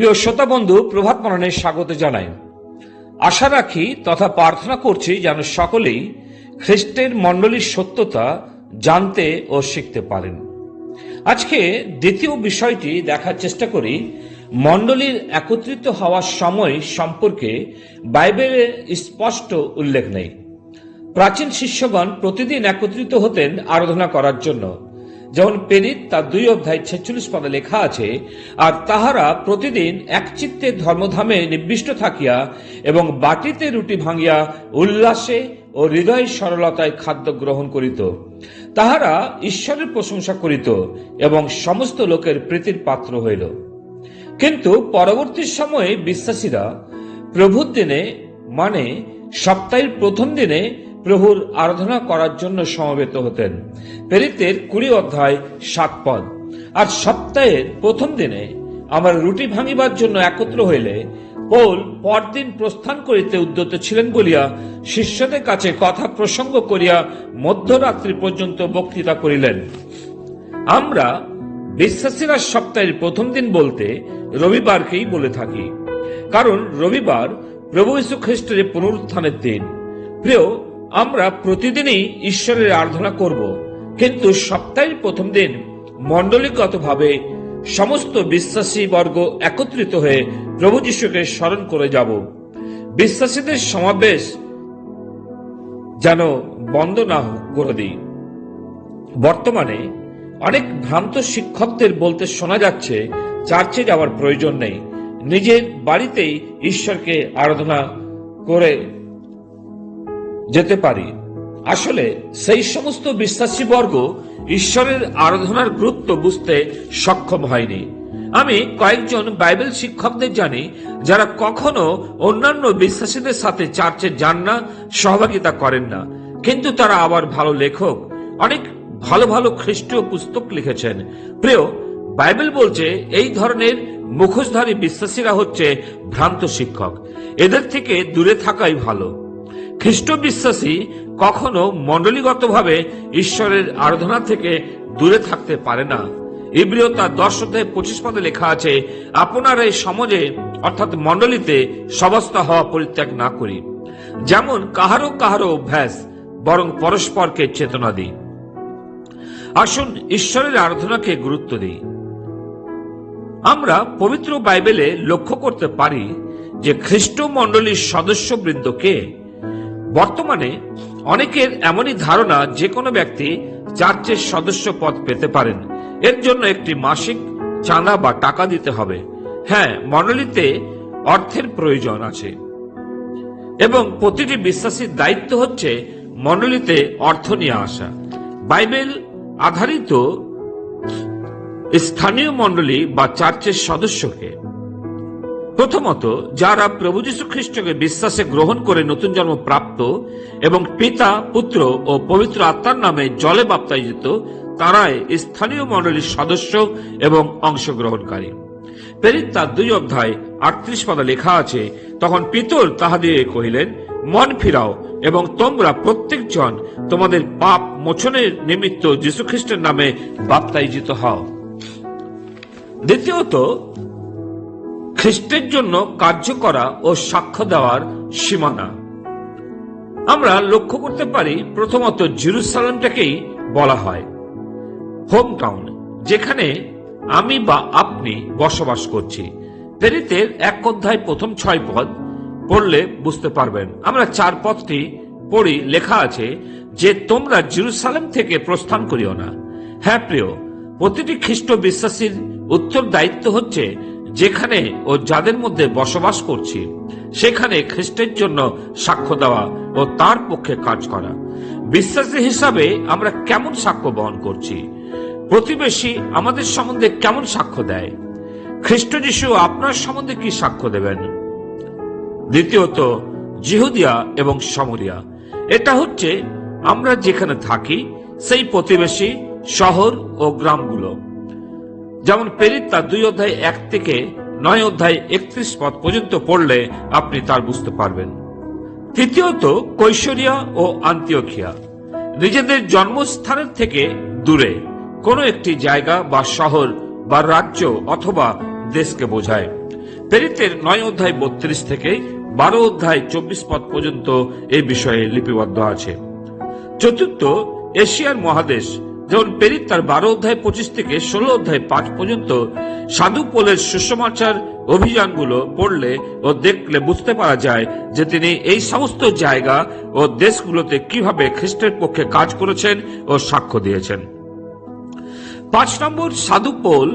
প্রিয় শ্রোতা বন্ধু, প্রভাত মননে স্বাগত জানাই। আশা রাখি তথা প্রার্থনা করছি যেন সকলেই খ্রিস্টের মণ্ডলীর সত্যতা জানতে ও শিখতে পারেন। আজকে দ্বিতীয় বিষয়টি দেখার চেষ্টা করি। মণ্ডলীর একত্রিত হওয়ার সময় সম্পর্কে বাইবেলে স্পষ্ট উল্লেখ নেই। প্রাচীন শিষ্যগণ প্রতিদিন একত্রিত হতেন আরাধনা করার জন্য, যেমন প্রেরিত তার 2 অধ্যায় 46 পদে লেখা আছে, আর তাহারা প্রতিদিন একচিত্তে ধর্মধামে নিবিষ্ট থাকিয়া এবং বাটিতে রুটি ভাঙিয়া উল্লাসে ও হৃদয় সরলতায় খাদ্য গ্রহণ করিত। তাহারা ঈশ্বরের প্রশংসা করিত এবং সমস্ত লোকের প্রীতির পাত্র হইল। কিন্তু পরবর্তী সময়ে বিশ্বাসীরা প্রভুর দিনে মানে সপ্তাহের প্রথম দিনে প্রভুর আরাধনা করার জন্য সমবেত হতেন। প্রেরিতের 20 অধ্যায় 7 পদ। আর সপ্তাহের প্রথম দিনে আমার রুটি ভাঙিবার জন্য একত্র হইলে পৌল পরদিন প্রস্থান করিতে উদ্যত ছিলেন বলিয়া শিষ্যদের কাছে কথা প্রসঙ্গ করিয়া মধ্যরাত্রি পর্যন্ত বক্তৃতা করিলেন। আমরা বিশ্বাসীরা সপ্তাহের প্রথম দিন বলতে রবিবারকেই বলে থাকি, কারণ রবিবার প্রভু যীশু খ্রিস্টের পুনরুত্থানের দিন। প্রিয়, আমরা প্রতিদিনই ঈশ্বরের আরাধনা করব, কিন্তু সপ্তাহের প্রথম দিন মণ্ডলীগতভাবে সমস্ত বিশ্বাসী বর্গ একত্রিত হয়ে প্রভু যীশুকে স্মরণ করে যাব। বিশ্বাসীদের সমাবেশ যেন বন্ধ না করে দিই। বর্তমানে অনেক ভ্রান্ত শিক্ষকদের বলতে শোনা যাচ্ছে চার্চে যাওয়ার প্রয়োজন নেই, নিজের বাড়িতেই ঈশ্বরকে আরাধনা করে যেতে পারি। আসলে সেই সমস্ত বিশ্বাসী বর্গ ঈশ্বরের আরাধনার গুরুত্ব বুঝতে সক্ষম হয়নি। আমি কয়েকজন বাইবেল শিক্ষকদের জানি যারা কখনো অন্যান্য বিশ্বাসীদের সাথে চার্চে যান না, সহভাগিতা করেন না, কিন্তু তারা আবার ভালো লেখক, অনেক ভালো ভালো খ্রিস্টীয় পুস্তক লিখেছেন। প্রিয়, বাইবেল বলছে এই ধরনের মুখোশধারী বিশ্বাসীরা হচ্ছে ভ্রান্ত শিক্ষক। এদের থেকে দূরে থাকাই ভালো। খ্রিস্ট বিশ্বাসী কখনো মণ্ডলীগতভাবে ঈশ্বরের আরাধনা থেকে দূরে থাকতে পারে না। ইব্রিয় তার 10 অধ্যায় 25 পদে লেখা আছে, আপনারা এই সমাজে অর্থাৎ মণ্ডলীতে সবস্থা হওয়া পরিত্যাগ না করি, যেমন কাহারো কাহারো অভ্যাস, বরং পরস্পরকে চেতনা দিই। আসুন ঈশ্বরের আরাধনাকে গুরুত্ব দিই। আমরা পবিত্র বাইবেলে লক্ষ্য করতে পারি যে খ্রিস্ট মণ্ডলীর সদস্যবৃন্দ কে। বর্তমানে অনেকের এমনই ধারণা যে কোনো ব্যক্তি চার্চের সদস্য পদ পেতে পারেন, এর জন্য একটি মাসিক চাঁদা বা টাকা দিতে হবে। হ্যাঁ, মণ্ডলীতে অর্থের প্রয়োজন আছে এবং প্রতিটি বিশ্বাসীর দায়িত্ব হচ্ছে মণ্ডলীতে অর্থ নিয়ে আসা। বাইবেল আধারিত স্থানীয় মণ্ডলী বা চার্চের সদস্যকে প্রথমত যারা প্রভু যীশু খ্রিস্টকে বিশ্বাসে গ্রহণ করে নতুন জন্ম প্রাপ্ত এবং পিতা, পুত্র ও পবিত্র আত্মার নামে জলে বাপ্তায়িত, তারাই স্থানীয় মণ্ডলীর সদস্য এবং অংশগ্রহণকারী। প্রেরিত তার 2 অধ্যায় 38 পদে লেখা আছে, তখন পিতর তাহাদের কহিলেন, মন ফিরাও এবং তোমরা প্রত্যেকজন তোমাদের পাপ মোচনের নিমিত্ত যীশু খ্রিস্টের নামে বাপ্তায়িত হও। দ্বিতীয়ত, খ্রিস্টের জন্য কার্য করা ও সাক্ষ্য দেওয়ার সীমানা আমরা লক্ষ্য করতে পারি। প্রথমত জেরুসালেমটাকেই বলা হয় হোম টাউন, যেখানে আমি বা আপনি বসবাস করছি। প্রেরিতের 1 অধ্যায় প্রথম 6 পদ পড়লে বুঝতে পারবেন। আমরা 4 পদটি পড়ি, লেখা আছে যে তোমরা জেরুসালেম থেকে প্রস্থান করিও না। হ্যাঁ প্রিয়, প্রতিটি খ্রিস্ট বিশ্বাসীর উত্তর দায়িত্ব হচ্ছে যেখানে ও যাদের মধ্যে বসবাস করছি সেখানে খ্রিস্টের জন্য সাক্ষ্য দেওয়া ও তার পক্ষে কাজ করা। বিশ্বাসী হিসাবে আমরা কেমন সাক্ষ্য বহন করছি? প্রতিবেশী আমাদের সম্বন্ধে কেমন সাক্ষ্য দেয়? খ্রিস্ট যিশু আপনার সম্বন্ধে কি সাক্ষ্য দেবেন? দ্বিতীয়ত, জিহুদিয়া এবং সামরিয়া, এটা হচ্ছে আমরা যেখানে থাকি সেই প্রতিবেশী শহর ও গ্রামগুলো। যেমন প্রেরিত তার 2 অধ্যায় 1 থেকে 9 অধ্যায় 31 পদ পর্যন্ত পড়লে আপনি তার বুঝতে পারবেন। তৃতীয়ত, কৈশরিয়া ও আন্তিওখিয়া, নিজেদের জন্মস্থানের থেকে দূরে কোনো একটি জায়গা বা শহর বা রাজ্য অথবা দেশকে বোঝায়। প্রেরিতের 9 অধ্যায় 32 থেকে 12 অধ্যায় 24 পদ পর্যন্ত এই বিষয়ে লিপিবদ্ধ আছে। চতুর্থ, এশিয়ার মহাদেশ, যেমন প্রেরিত তার 12 অধ্যায় 25 থেকে 16 অধ্যায় 5 পর্যন্ত সাধু পৌলের সুসমাচার অভিযানগুলো পড়লে ও দেখলে বুঝতে পারা যায় যে তিনি এই সমস্ত জায়গা ও দেশগুলোতে কিভাবে খ্রিস্টের পক্ষে কাজ করেছেন ও সাক্ষ্য দিয়েছেন। 5 নম্বর, সাধু পৌল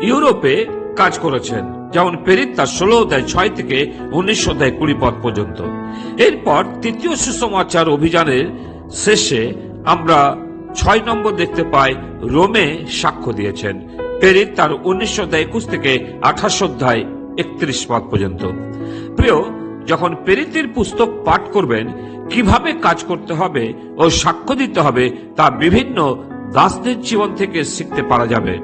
ইউরোপে কাজ করেছেন, যেমন প্রেরিত তার 16 অধ্যায় 6 থেকে 19 অধ্যায় 20 পদ পর্যন্ত। এরপর তৃতীয় সুসমাচার অভিযানের শেষে আমরা 6 নম্বর দেখতে পাই রোমে সাক্ষ্য দিয়েছেন, প্রেরিত তার 19 অধ্যায় 21 থেকে 28 অধ্যায় 31 পদ পর্যন্ত। প্রিয়, যখন প্রেরিতের পুস্তক পাঠ করবেন, কিভাবে কাজ করতে হবে ও সাক্ষ্য দিতে হবে তা বিভিন্ন দাসদের জীবন থেকে শিখতে পারা যাবে।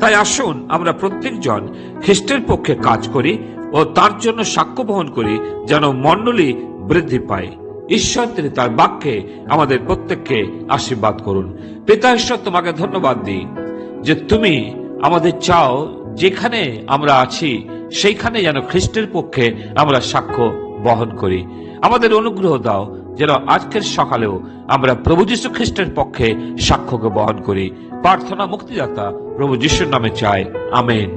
তাই আসুন আমরা প্রত্যেকজন খ্রিস্টের পক্ষে কাজ করি ও তার জন্য সাক্ষ্য বহন করি, যেন মণ্ডলী বৃদ্ধি পায়। ঈশ্বর তিনি তার বাক্যে আমাদের প্রত্যেককে আশীর্বাদ করুন। পিতা ঈশ্বর, তোমাকে ধন্যবাদ দিই যে তুমি আমাদের চাও যেখানে আমরা আছি সেইখানে যেন খ্রিস্টের পক্ষে আমরা সাক্ষ্য বহন করি। আমাদের অনুগ্রহ দাও যেন আজকের সকালেও আমরা প্রভু যীশু খ্রিস্টের পক্ষে সাক্ষ্যকে বহন করি। প্রার্থনা মুক্তিদাতা প্রভু যীশুর নামে চাই, আমেন।